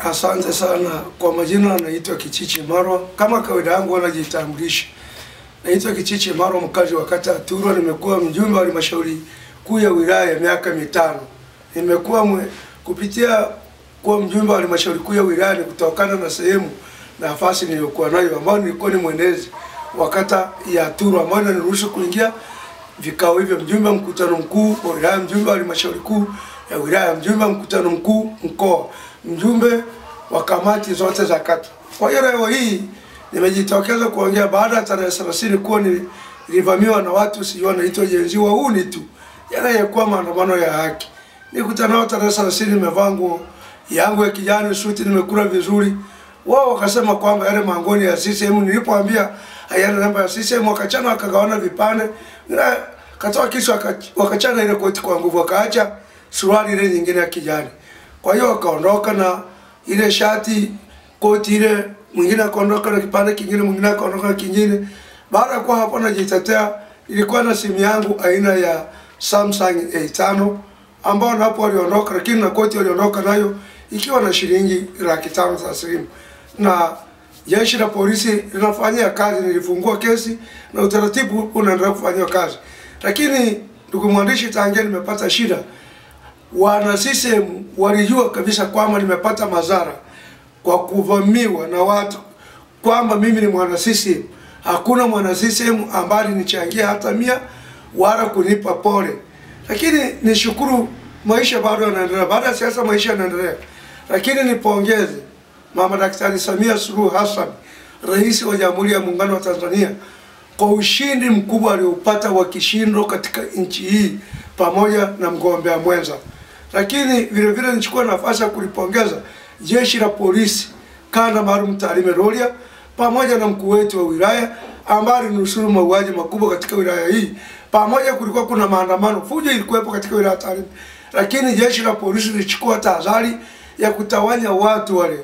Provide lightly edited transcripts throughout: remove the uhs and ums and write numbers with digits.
Asante sana. Kwa majina naitwa Kichichi Marwa. Kama kawaida yangu wanajitambulisha. Naitwa Kichichi Marwa, mkazi wa kata Turwa. Nimekuwa mjumbe wa halmashauri kuu ya wilaya ya miaka 5. Nimekuwa kupitia kuwa mjumbe wa halmashauri kuu ya wilaya ni kutokana na sehemu na nafasi niliyokuwa nayo, ambao nilikuwa ni mwenezi wa kata ya Turwa, ambao niruhusu kuingia vikao hivyo: mjumbe mkutano mkuu wa wilaya, mjumbe wa halmashauri kuu ya wilaya, mjumbe mkutano mkuu mkoa, mjumbe wa kamati zote za kata. Kwa hiyo leo hii nimejitokeza kuongea baada ya tarehe 30 kuwa nilivamiwa na watu sio wanaitwa jenzi wa uni tu, yanayokuwa maandamano ya haki. Nikutana nao tarehe 30, nimevaa nguo yangu ya kijani, suti, nimekula vizuri. Wao wakasema kwamba yale mangoni ya CCM, nilipoambia hayana namba ya CCM, wakachana wakagawana vipande, na katoa kisu wakachana ile koti kwa nguvu, wakaacha suruali ile nyingine ya kijani. Kwa hiyo wakaondoka na ile shati, koti ile, mwingine akaondoka na kipande kingine, mwingine akaondoka na kingine. Baada ya kuwa hapo najitetea, ilikuwa na simu yangu aina ya Samsung A5 ambao napo waliondoka, lakini na koti waliondoka nayo ikiwa na shilingi 500,000 taslimu. Na jeshi la polisi linafanyia kazi, nilifungua kesi na utaratibu unaendelea kufanywa kazi. Lakini ndugu mwandishi, tangia nimepata shida, wana CCM walijua kabisa kwamba nimepata madhara kwa kuvamiwa na watu, kwamba mimi ni mwana CCM. Hakuna mwana CCM ambaye nichangia hata 100 wala kunipa pole. Lakini nishukuru, maisha bado yanaendelea. Baada ya siasa maisha yanaendelea. Lakini nipongeze Mama Daktari Samia Suluhu Hassan, Rais wa Jamhuri ya Muungano wa Tanzania, kwa ushindi mkubwa aliopata wa kishindo katika nchi hii pamoja na mgombea mwenza. Lakini vile vile nichukua nafasi ya kulipongeza jeshi la polisi kanda maalum Tarime Rorya pamoja na mkuu wetu wa wilaya ambaye alinusuru mauaji makubwa katika wilaya hii. Pamoja kulikuwa kuna maandamano, fujo ilikuwepo katika wilaya Tarime, lakini jeshi la polisi lilichukua tahadhari ya kutawanya watu wale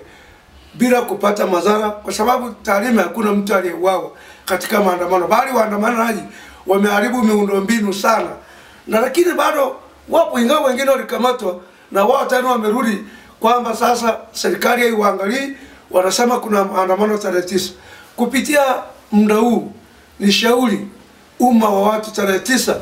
bila kupata madhara, kwa sababu Tarime hakuna mtu aliyeuawa katika maandamano, bali waandamanaji wameharibu miundombinu sana. Na lakini bado wapo, ingawa wengine walikamatwa na wao tena wamerudi kwamba sasa serikali haiwaangalii, wanasema kuna maandamano tarehe 9. Kupitia muda huu ni shauri umma wa watu tarehe 9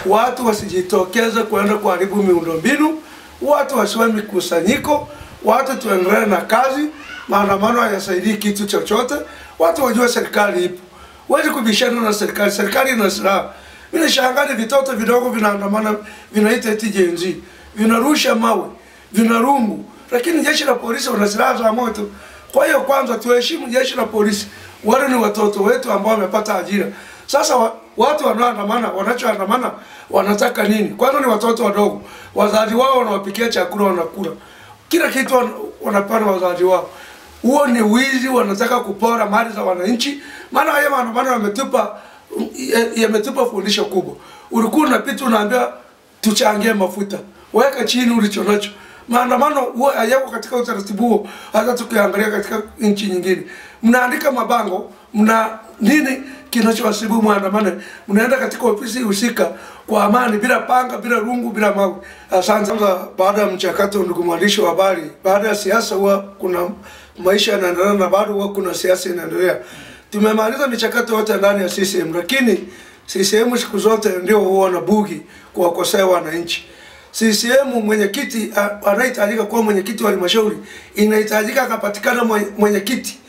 watu wasijitokeze kuenda kuharibu miundombinu, watu wasiwe mikusanyiko, watu tuendelee na kazi. Maandamano hayasaidii kitu chochote, watu wajue serikali ipo. Wewe kubishana na serikali, serikali ina silaha. Mimi nashangaa vitoto vidogo vinaandamana, vinaita eti jenzi, vinarusha mawe, vinarungu, lakini jeshi la polisi wana silaha za moto. Kwa hiyo kwanza tuheshimu jeshi la polisi. Wale ni watoto wetu ambao wamepata ajira. Sasa watu wanaoandamana, wanachoandamana wanataka nini? Kwanza ni watoto wadogo, wazazi wao wanawapikia chakula, wanakula kila kitu, wanapana wazazi wao. Huo ni wizi, wanataka kupora mali za wananchi. Maana haya maandamano yametupa fundisho kubwa. Ulikuwa unapita unaambia tuchangie mafuta, weka chini ulichonacho. Maandamano huwa hayako katika utaratibu huo. Hata tukiangalia katika nchi nyingine, mnaandika mabango, mna nini kinachowasibu maandamano, mnaenda katika ofisi husika kwa amani, bila panga, bila rungu, bila mawe. Asante. Baada ya mchakato, ndugu mwandishi wa habari, baada ya siasa huwa kuna maisha yanaendelea na bado huwa kuna siasa inaendelea. Tumemaliza michakato yote ndani ya CCM, lakini CCM siku zote ndio huwa na bugi kuwakosea wananchi. CCM mwenyekiti anahitajika kuwa mwenyekiti wa halmashauri, inahitajika akapatikana mwenyekiti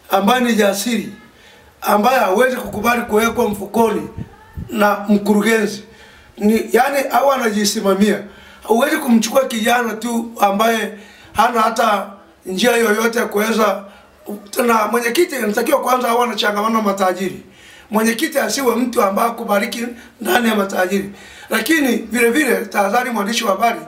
ambaye ni jasiri, ambaye hawezi kukubali kuwekwa mfukoni na mkurugenzi. Yani au anajisimamia. Huwezi kumchukua kijana tu ambaye hana hata njia yoyote ya kuweza. Na mwenyekiti anatakiwa kwanza awe anachangamana na matajiri. Mwenyekiti asiwe mtu ambaye kubariki ndani ya matajiri. Lakini vile vile tahadhari, mwandishi wa habari,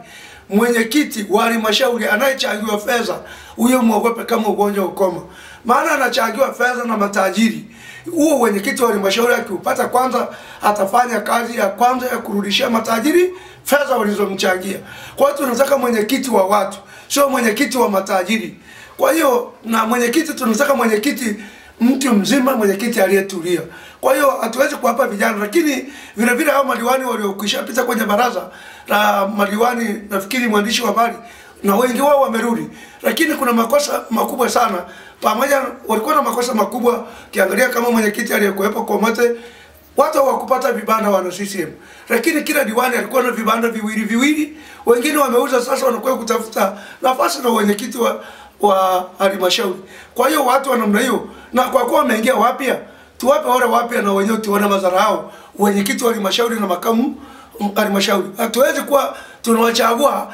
mwenyekiti wa halmashauri anayechangiwa fedha, huyo muogope kama ugonjwa ukoma. Maana anachangiwa fedha na matajiri. Huo mwenyekiti wa halmashauri akiupata, kwanza atafanya kazi ya kwanza ya kurudishia matajiri fedha walizomchangia. Kwa hiyo tunataka mwenyekiti wa watu, sio mwenyekiti wa matajiri. Kwa hiyo na mwenyekiti tunataka mwenyekiti mtu mzima, mwenyekiti aliyetulia. Kwa hiyo hatuwezi kuwapa vijana, lakini vile vile hao madiwani waliokwisha pita kwenye baraza la madiwani, nafikiri mwandishi wa habari, na wengi wao wamerudi, lakini kuna makosa makubwa sana. Pamoja walikuwa na makosa makubwa, kiangalia kama mwenyekiti aliyekuwepo Komote, watu hawakupata vibanda wana CCM, lakini kila diwani alikuwa na vibanda viwili. Wengine wameuza, sasa wanakuwa kutafuta nafasi na mwenyekiti wa halmashauri. Kwa hiyo watu wa namna hiyo, na kwa kuwa wameingia wapya, tuwape wale wapya na wenyewe tuone madhara yao, mwenyekiti wa halmashauri na makamu halmashauri. Hatuwezi kuwa tunawachagua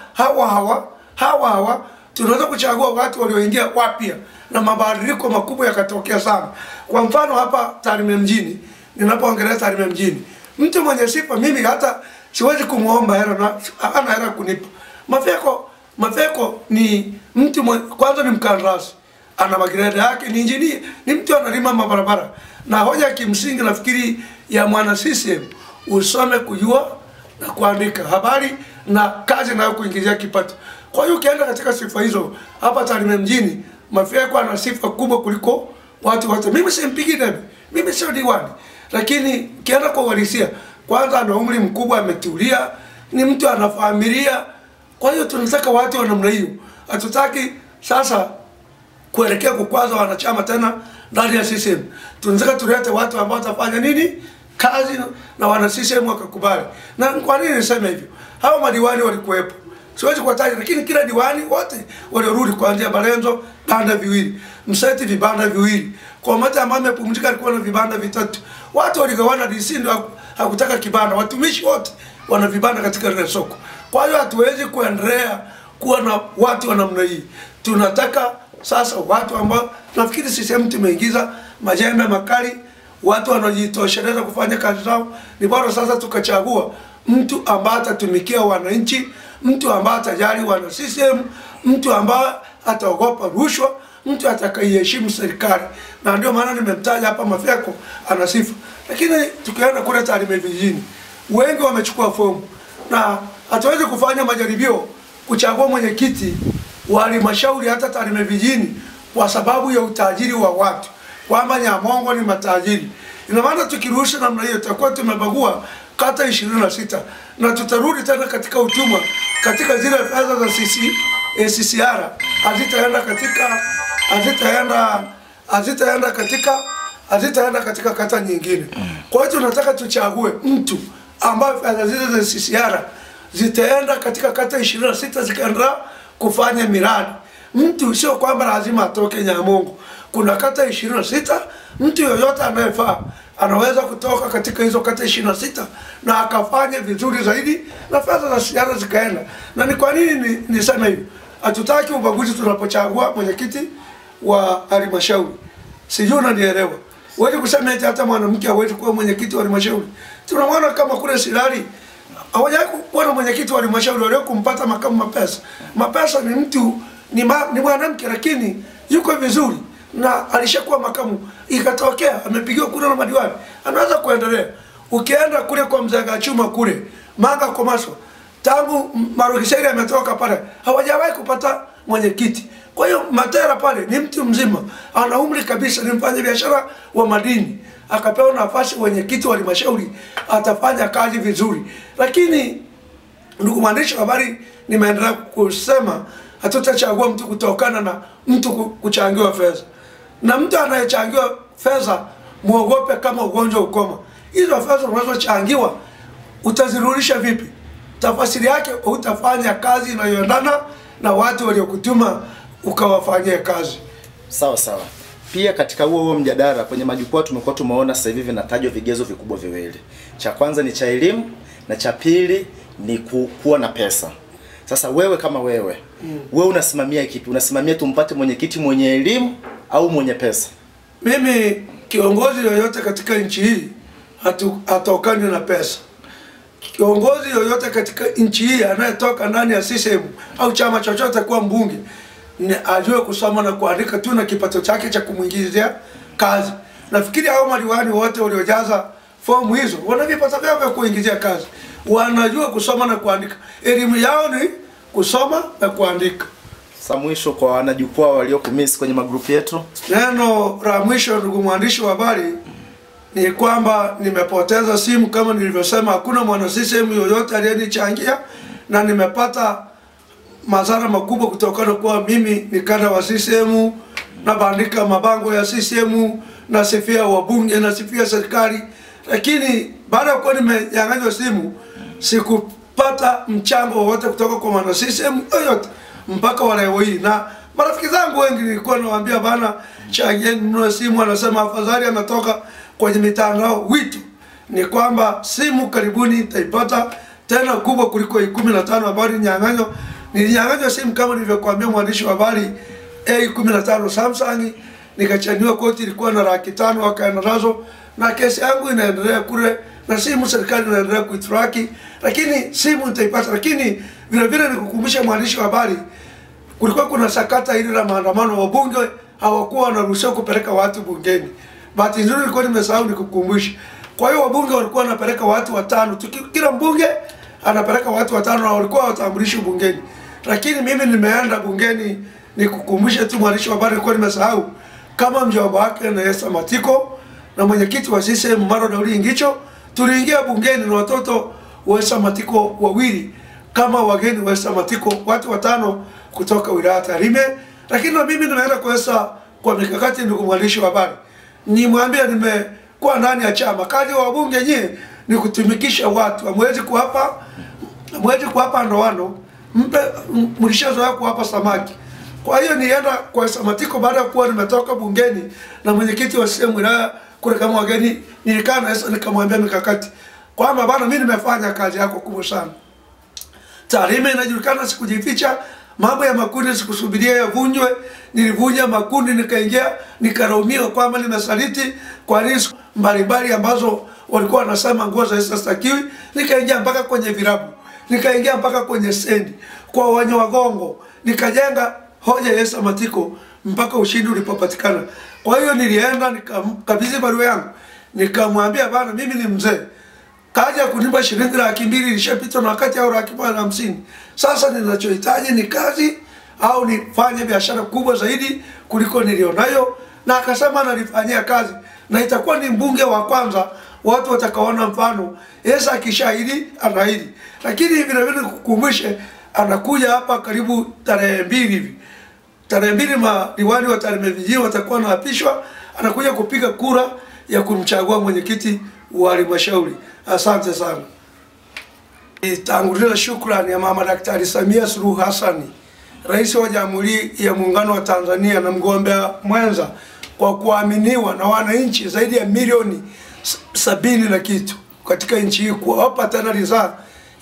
hawa, tunaweza kuchagua watu walioingia wapya na mabadiliko makubwa yakatokea sana. Kwa mfano hapa Tarime mjini, ninapoongelea Tarime mjini, mtu mwenye sifa mimi hata siwezi kumuomba hela na hana hela kunipa. Mafeko ni mtu kwanza ni mkandarasi, ana magreda yake, ni engineer, ni mtu analima mabarabara. Na hoja kimsingi nafikiri ya mwana CCM usome kujua na kuandika habari na kazi na kuingizia kipato. Kwa hiyo ukienda katika sifa hizo hapa Tarime mjini, Mafeko ana sifa kubwa kuliko watu wote. Mimi simpigi debe, mimi sio diwani, lakini ukienda kwa uhalisia, kwanza ana umri mkubwa, ametulia, ni mtu ana familia. Kwa hiyo tunataka watu wa namna hiyo. Hatutaki sasa kuelekea kukwaza wanachama tena ndani ya CCM. Tunataka tulete watu ambao watafanya nini? Kazi na wana CCM wakakubali. Na kwa nini niseme hivyo? Hao madiwani walikuwepo. Siwezi kuwataja, lakini kila diwani wote waliorudi kuanzia Balenzo banda viwili, Mseti vibanda viwili. Kwa mata ambaye amepumzika alikuwa na vibanda vitatu. Watu waligawana DC ndio hakutaka kibanda. Watumishi wote wana vibanda katika ile soko. Kwa hiyo hatuwezi kuendelea kuwa na watu wa namna hii. Tunataka sasa watu ambao nafikiri CCM tumeingiza majembe makali, watu wanajitosheleza kufanya kazi zao. Ni bora sasa tukachagua mtu ambaye atatumikia wananchi, mtu ambaye atajali wana CCM, mtu ambaye ataogopa rushwa, mtu atakayeheshimu serikali. Na ndio maana nimemtaja hapa Mafeko ana sifa. Lakini tukienda kule Tarime vijijini, wengi wamechukua fomu na hatuwezi kufanya majaribio kuchagua mwenyekiti wa halmashauri hata Tarime vijijini kwa sababu ya utajiri wa watu, kwamba Nyamongo ni matajiri. Ina maana tukiruhusu namna hiyo tutakuwa tumebagua kata 26 na tutarudi tena katika utumwa, katika zile fedha za CCR hazitaenda katika kata nyingine. Kwa hiyo tunataka tuchague mtu ambaye fedha zile za CCR zitaenda katika kata 26 zikaenda kufanya miradi. Mtu sio kwamba lazima atoke Nyamongo. Kuna kata 26, mtu yoyote anayefaa anaweza kutoka katika hizo kata 26 na akafanya vizuri zaidi na fedha za CCR zikaenda. Na ni kwa nini niseme hivi? Hatutaki ubaguzi tunapochagua mwenyekiti wa halmashauri. Sijui unanielewa. Wewe kusema eti hata mwanamke hawezi kuwa mwenyekiti wa halmashauri. Tunamwona kama kule Silali hawajawahi kuwa na mwenyekiti wa halmashauri wale kumpata makamu Mapesa. Mapesa ni mtu ni mwanamke lakini yuko vizuri na alishakuwa makamu, ikatokea amepigiwa kura na madiwani, anaweza kuendelea. Ukienda kule kwa Mzee Gachuma kule Manga Komaso, tangu Marukiseri ametoka pale hawajawahi kupata mwenyekiti. Kwa hiyo Matera pale ni mtu mzima, ana umri kabisa, ni mfanya biashara wa madini, akapewa nafasi mwenyekiti wa halmashauri, atafanya kazi vizuri. Lakini ndugu mwandishi wa habari, nimeendelea kusema hatutachagua mtu kutokana na mtu kuchangiwa fedha. Na mtu anayechangiwa fedha muogope kama ugonjwa ukoma. Hizo fedha unazochangiwa utazirudisha vipi? Tafasiri yake utafanya kazi inayoendana na watu waliokutuma ukawafanyia kazi. Sawa sawa. Pia katika huo mjadala kwenye majukwaa tumekuwa tumeona sasa hivi vinatajwa vigezo vikubwa viwili. Cha kwanza ni cha elimu na cha pili ni kuwa na pesa. Sasa wewe kama wewe unasimamia kipi? Unasimamia tumpate mwenyekiti mwenye elimu au mwenye pesa? Mimi kiongozi yoyote katika nchi hii hatokani na pesa. Kiongozi yoyote katika nchi hii anayetoka ndani ya CCM au chama chochote kuwa mbunge ni ajue kusoma na kuandika tu na kipato chake cha kumuingizia kazi. Nafikiri hao madiwani wote waliojaza fomu hizo wana vipato vyao vya kuingizia kazi. Wanajua kusoma na kuandika. Elimu yao ni kusoma na kuandika. Sasa mwisho kwa wanajukwaa waliokumisi kwenye magrupu yetu. Neno la mwisho ndugu mwandishi wa habari ni kwamba nimepoteza simu kama nilivyosema, hakuna mwana CCM yoyote aliyenichangia, na nimepata madhara makubwa kutokana kwa mimi ni kada wa CCM na bandika mabango ya CCM na sifia wabunge na sifia serikali, lakini baada ya kuwa nimenyang'anywa simu sikupata mchango wowote kutoka kwa mwana CCM yoyote mpaka wa leo hii. Na marafiki zangu wengi nilikuwa nawaambia bana, changieni mnunue simu, anasema afadhali anatoka kwenye mitandao. Wito ni kwamba simu karibuni itaipata tena kubwa kuliko 15 ambayo ninyang'anywa. Nilinyang'anywa simu kama nilivyokuambia mwandishi wa habari A15 Samsung, nikachaniwa koti, ilikuwa na 500,000 wakaenda nazo, na kesi yangu inaendelea kule na simu serikali inaendelea kuitraki, lakini simu nitaipata. Lakini vile vile nikukumbusha mwandishi wa habari, kulikuwa kuna sakata ile la maandamano, wabunge hawakuwa wanaruhusiwa kupeleka watu bungeni. Bahati nzuri nilikuwa nimesahau nikukumbusha. Kwa hiyo wabunge walikuwa wanapeleka watu 5, kila mbunge anapeleka watu 5 na walikuwa watambulishwa bungeni. Lakini mimi nimeenda bungeni, nikukumbusha tu mwandishi wa habari, nilikuwa nimesahau, kama mjomba wake na Esther Matiko na mwenyekiti wa CCM Maro Daudi Ngicho, tuliingia bungeni na watoto wa Esther Matiko wawili kama wageni wa Esther Matiko, watu 5 kutoka wilaya Tarime. Lakini na mimi nimeenda kwa mikakati, ndugu mwandishi wa habari, nimwambia nimekuwa ndani ya chama, kazi wa wabunge nyie ni kutumikisha watu, hamwezi kuhapa ndoano, mlishazoea kuhapa samaki. Kwa hiyo nienda kwa Esther Matiko baada ya kuwa nimetoka bungeni na mwenyekiti wa CCM wilaya kule kama wageni, nilikaa na Esther nikamwambia mikakati kwamba bana, mimi nimefanya kazi yako kubwa sana. Tarime inajulikana, sikujificha. Mambo ya makundi sikusubiria yavunjwe, nilivunja makundi, nikaingia nikaraumiwa kwamba nimesaliti kwa risk mbalimbali ambazo walikuwa wanasema nguo za Esther stakiwi. Nikaingia mpaka kwenye virabu, nikaingia mpaka kwenye stendi kwa Wanyawagongo, nikajenga hoja ya Esther Matiko mpaka ushindi ulipopatikana. Kwa hiyo nilienda nikamkabidhi barua yangu, nikamwambia bana, mimi ni mzee, kaja kunipa shilingi 200,000 ilishapita na wakati, au 150,000. Sasa ninachohitaji ni kazi au nifanye biashara kubwa zaidi kuliko nilionayo. Na akasema analifanyia kazi na itakuwa ni mbunge wa kwanza watu watakaona mfano. Esther akishahidi anaahidi. Lakini vile vile kukumbushe, anakuja hapa karibu tarehe 2 hivi. Tarehe 2 madiwani wa Tarime vijijini watakuwa wanaapishwa, anakuja kupiga kura ya kumchagua mwenyekiti wa halmashauri. Asante sana. Tanguliza shukrani ya Mama Daktari Samia Suluhu Hassan, Rais wa Jamhuri ya Muungano wa Tanzania na mgombea mwenza, kwa kuaminiwa na wananchi zaidi ya milioni 70 na kitu katika nchi hii, kuwapa tena ridhaa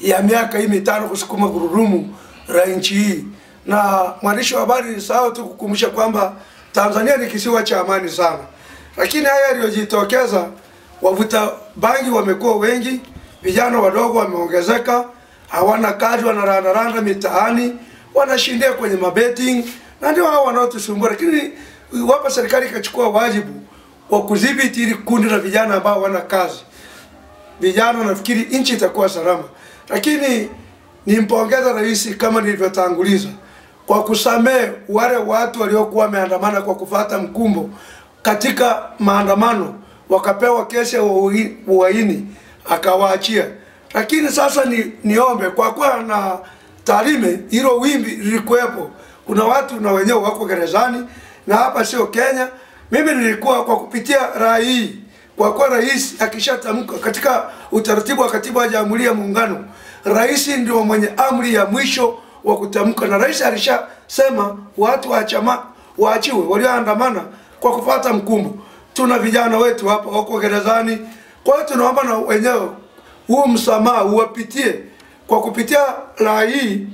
ya miaka hii 5 kusukuma gurudumu la nchi hii. Na mwandishi wa habari, sawa tu kukumbusha kwamba Tanzania ni kisiwa cha amani sana, lakini haya yaliyojitokeza, wavuta bangi wamekuwa wengi, vijana wadogo wameongezeka, hawana kazi, wanarandaranda mitaani, wanashindia kwenye mabetting, na ndio hao wanaotusumbua. Lakini wapa serikali ikachukua wajibu wa kudhibiti ili kundi la vijana ambao wana kazi, vijana, nafikiri nchi itakuwa salama. Lakini nimpongeza rais kama nilivyotanguliza kwa kusamehe wale watu waliokuwa wameandamana kwa kufuata mkumbo katika maandamano, wakapewa kesi ya uhaini akawaachia. Lakini sasa niombe, kwa kuwa na Tarime hilo wimbi lilikuwepo, kuna watu na wenyewe wako gerezani, na hapa sio Kenya. Mimi nilikuwa kwa kupitia rai hii, kwa kuwa rais akishatamka katika utaratibu wa katiba ya Jamhuri ya Muungano, rais ndio mwenye amri ya mwisho wa kutamka, na rais alishasema watu waachiwe walioandamana kwa kufuata mkumbo. Tuna vijana wetu hapa wako gerezani, kwa hiyo tunaomba na wenyewe huu msamaha uwapitie. Kwa kupitia rai hii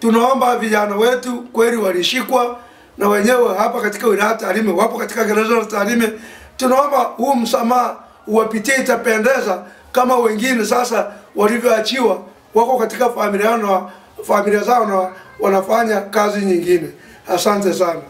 tunaomba vijana wetu kweli walishikwa na wenyewe hapa katika wilaya Tarime, wapo katika gereza la Tarime, tunaomba huu msamaha uwapitie. Itapendeza kama wengine sasa walivyoachiwa wako katika familia zao na wanafanya kazi nyingine. Asante sana.